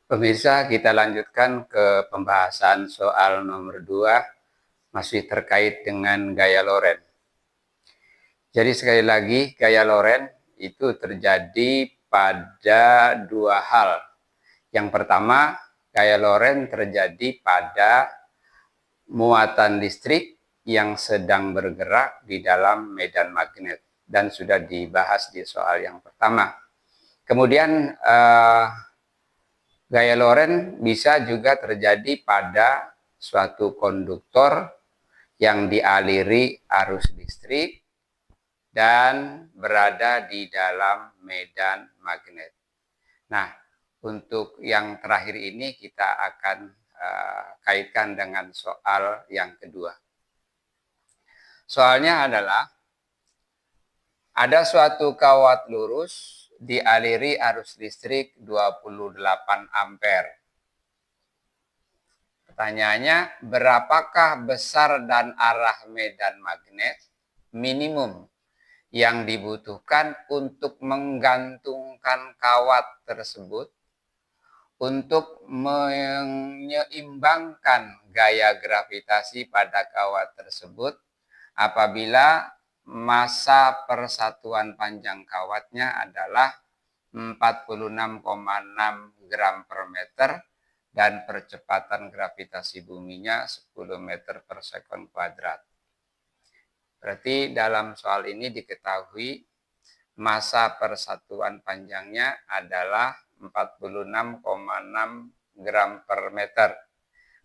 Pemirsa, kita lanjutkan ke pembahasan soal nomor 2, masih terkait dengan gaya Lorentz. Jadi sekali lagi, gaya Lorentz itu terjadi pada dua hal. Yang pertama, gaya Lorentz terjadi pada muatan listrik yang sedang bergerak di dalam medan magnet. Dan sudah dibahas di soal yang pertama. Kemudian gaya Lorentz bisa juga terjadi pada suatu konduktor yang dialiri arus listrik dan berada di dalam medan magnet. Nah, untuk yang terakhir ini kita akan kaitkan dengan soal yang kedua. Soalnya adalah ada suatu kawat lurus dialiri arus listrik 28 ampere. Pertanyaannya, berapakah besar dan arah medan magnet minimum yang dibutuhkan untuk menggantungkan kawat tersebut untuk menyeimbangkan gaya gravitasi pada kawat tersebut apabila massa persatuan panjang kawatnya adalah 46,6 gram per meter dan percepatan gravitasi buminya 10 meter per sekon kuadrat. Berarti dalam soal ini diketahui massa persatuan panjangnya adalah 46,6 gram per meter.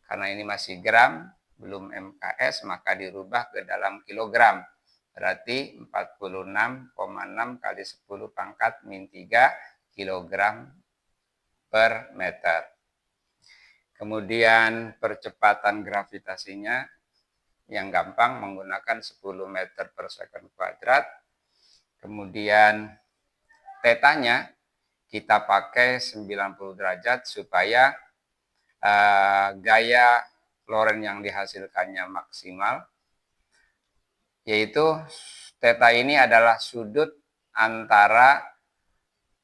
Karena ini masih gram, belum MKS, maka dirubah ke dalam kilogram. Berarti 46,6 kali 10 pangkat min 3 kilogram per meter. Kemudian percepatan gravitasinya yang gampang menggunakan 10 meter per sekon kuadrat. Kemudian tetanya kita pakai 90 derajat supaya gaya Lorentz yang dihasilkannya maksimal. Yaitu theta ini adalah sudut antara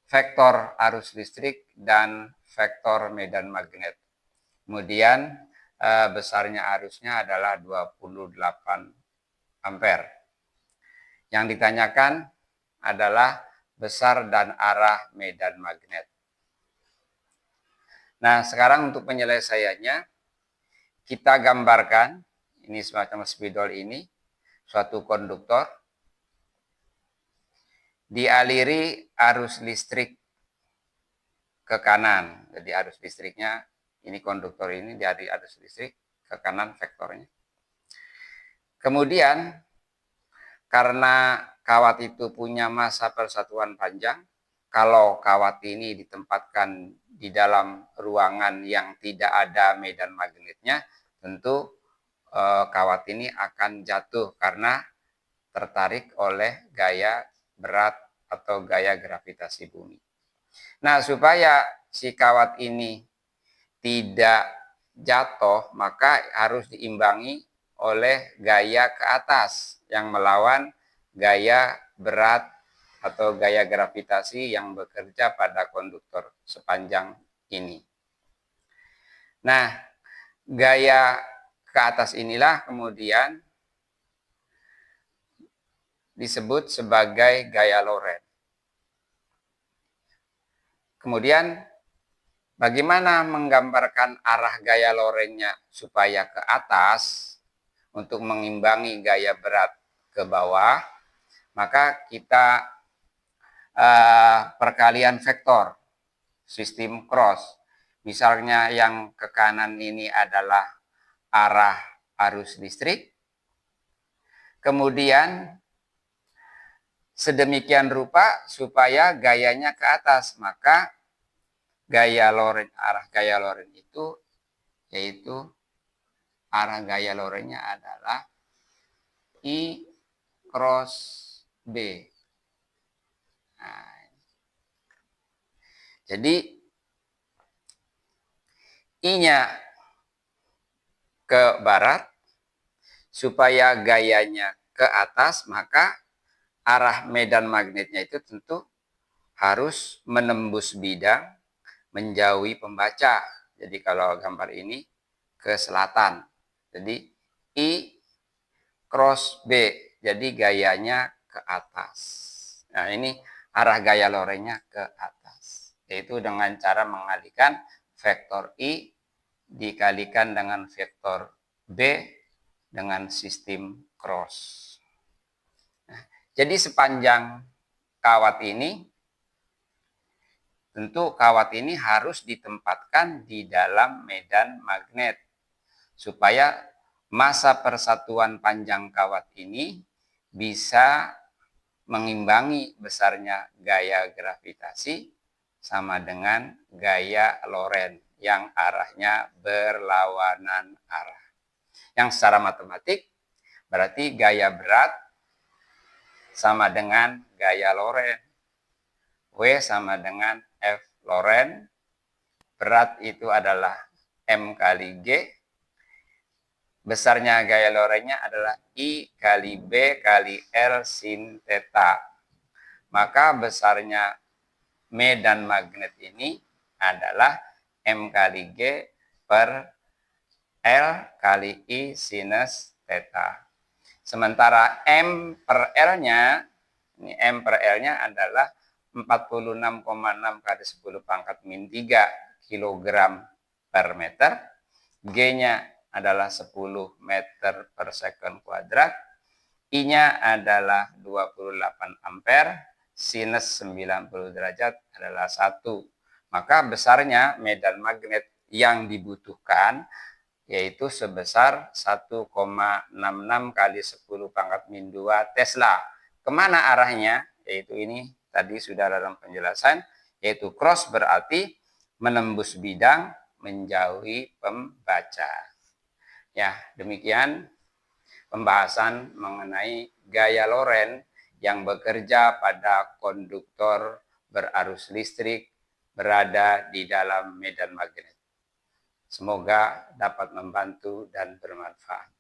vektor arus listrik dan vektor medan magnet. Kemudian besarnya arusnya adalah 28 ampere. Yang ditanyakan adalah besar dan arah medan magnet. Nah, sekarang untuk penyelesaiannya, kita gambarkan, ini semacam spidol ini, suatu konduktor, dialiri arus listrik ke kanan. Jadi arus listriknya, ini konduktor ini dialiri arus listrik ke kanan vektornya. Kemudian, karena kawat itu punya massa persatuan panjang, kalau kawat ini ditempatkan di dalam ruangan yang tidak ada medan magnetnya, tentu kawat ini akan jatuh karena tertarik oleh gaya berat atau gaya gravitasi bumi. Nah, supaya si kawat ini tidak jatuh, maka harus diimbangi oleh gaya ke atas yang melawan gaya berat atau gaya gravitasi yang bekerja pada konduktor sepanjang ini. Nah, gaya ke atas inilah kemudian disebut sebagai gaya Lorentz. Kemudian bagaimana menggambarkan arah gaya Lorentz-nya supaya ke atas untuk mengimbangi gaya berat ke bawah? Maka kita perkalian vektor, sistem cross. Misalnya yang ke kanan ini adalah arah arus listrik. Kemudian sedemikian rupa supaya gayanya ke atas, maka gaya Lorentz, arah gaya Lorentz itu yaitu arah gaya Lorentz-nya adalah I cross B. Nah, jadi I-nya ke barat supaya gayanya ke atas, maka arah medan magnetnya itu tentu harus menembus bidang menjauhi pembaca. Jadi kalau gambar ini ke selatan. Jadi I cross B. Jadi gayanya ke atas. Nah, ini arah gaya lorentnya ke atas. Yaitu dengan cara mengalihkan vektor I dikalikan dengan vektor B dengan sistem cross. Nah, jadi sepanjang kawat ini, tentu kawat ini harus ditempatkan di dalam medan magnet supaya massa persatuan panjang kawat ini bisa mengimbangi besarnya gaya gravitasi sama dengan gaya Lorentz yang arahnya berlawanan arah. Yang secara matematik berarti gaya berat sama dengan gaya Lorentz. W sama dengan F Lorentz. Berat itu adalah M kali G. Besarnya gaya Lorentz-nya adalah I kali B kali L sin theta. Maka besarnya medan magnet ini adalah M kali G per L kali I sinus theta. Sementara M per L-nya, ini M per L-nya adalah 46,6 kali 10 pangkat min 3 kg per meter. G-nya adalah 10 meter per second kuadrat. I-nya adalah 28 ampere. Sinus 90 derajat adalah 1. Maka besarnya medan magnet yang dibutuhkan yaitu sebesar 1,66 kali 10 pangkat min 2 Tesla. Kemana arahnya? Yaitu ini tadi sudah dalam penjelasan, yaitu cross berarti menembus bidang, menjauhi pembaca. Ya, demikian pembahasan mengenai gaya Lorentz yang bekerja pada konduktor berarus listrik berada di dalam medan magnet. Semoga dapat membantu dan bermanfaat.